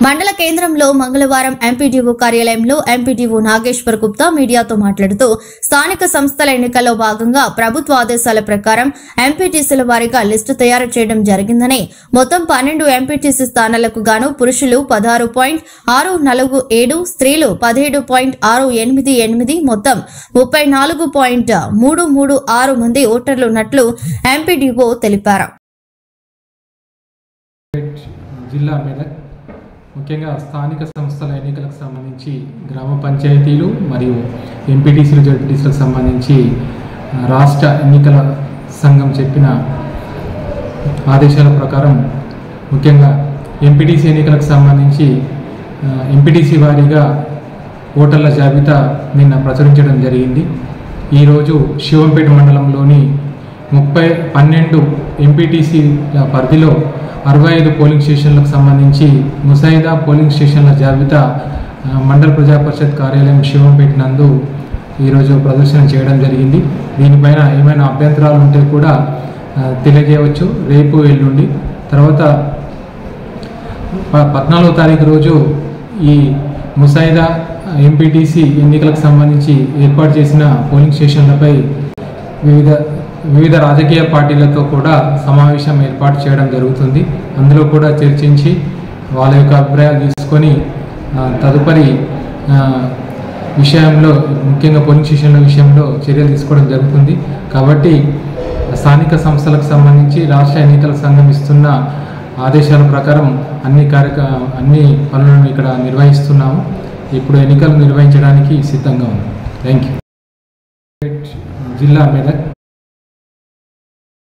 మండల కేంద్రంలో మంగళవారం ఎంపీడీఓ కార్యాలయంలో ఎంపీడీఓ నాగేశ్వర్ గుప్తా మీడియాతో మాట్లాడుతూ స్థానిక సంస్థల ఎన్నికల్లో భాగంగా ప్రభుత్వ ఆదేశాల ప్రకారం ఎంపీటీసీల వారీగా లిస్టు తయారు చేయడం జరిగిందని మొత్తం 12 ఎంపీటీసీ స్థానాలకు గాను పురుషులు 16.647 స్త్రీలు 17.688 మొత్తం 34.336 మంది ఓటర్లు ఉన్నట్లు ఎంపీడీఓ తెలిపారు. జిల్లా మెదక్ ముఖ్యంగా స్థానిక సంస్థల ఎన్నికలకు సంబంధించి గ్రామ పంచాయతీలు మరియు ఎంపీటీసీలు జడ్పీటీసీలకు సంబంధించి రాష్ట్ర ఎన్నికల సంఘం చెప్పిన ఆదేశాల ప్రకారం ముఖ్యంగా ఎంపీటీసీ ఎన్నికలకు సంబంధించి ఎంపీటీసీ వారీగా ఓటర్ల జాబితా నిన్న ప్రచురించడం జరిగింది. ఈరోజు శివంపేట మండలంలోని 12 ఎంపీటీసీల పరిధిలో 65 పోలింగ్ స్టేషన్లకు సంబంధించి ముసాయిదా పోలింగ్ స్టేషన్ల జాబితా మండల ప్రజా పరిషత్ కార్యాలయం శివంపేట నందు ఈరోజు ప్రదర్శన చేయడం జరిగింది. దీనిపైన ఏమైనా అభ్యంతరాలు ఉంటే కూడా తెలియజేయవచ్చు. రేపు ఎల్లుండి తర్వాత 14వ తారీఖు రోజు ఈ ముసాయిదా ఎంపీటీసీ ఎన్నికలకు సంబంధించి ఏర్పాటు చేసిన పోలింగ్ స్టేషన్లపై వివిధ రాజకీయ పార్టీలతో కూడా సమావేశం ఏర్పాటు చేయడం జరుగుతుంది. అందులో కూడా చర్చించి వాళ్ళ యొక్క అభిప్రాయాలు తీసుకొని తదుపరి విషయంలో ముఖ్యంగా పోలింగ్ స్టేషన్ల విషయంలో చర్యలు తీసుకోవడం జరుగుతుంది. కాబట్టి స్థానిక సంస్థలకు సంబంధించి రాష్ట్ర ఎన్నికల సంఘం ఇస్తున్న ఆదేశాల ప్రకారం అన్ని పనులను ఇక్కడ నిర్వహిస్తున్నాము. ఇప్పుడు ఎన్నికలు నిర్వహించడానికి సిద్ధంగా ఉన్నాం. Thank you. జిల్లా మెదక్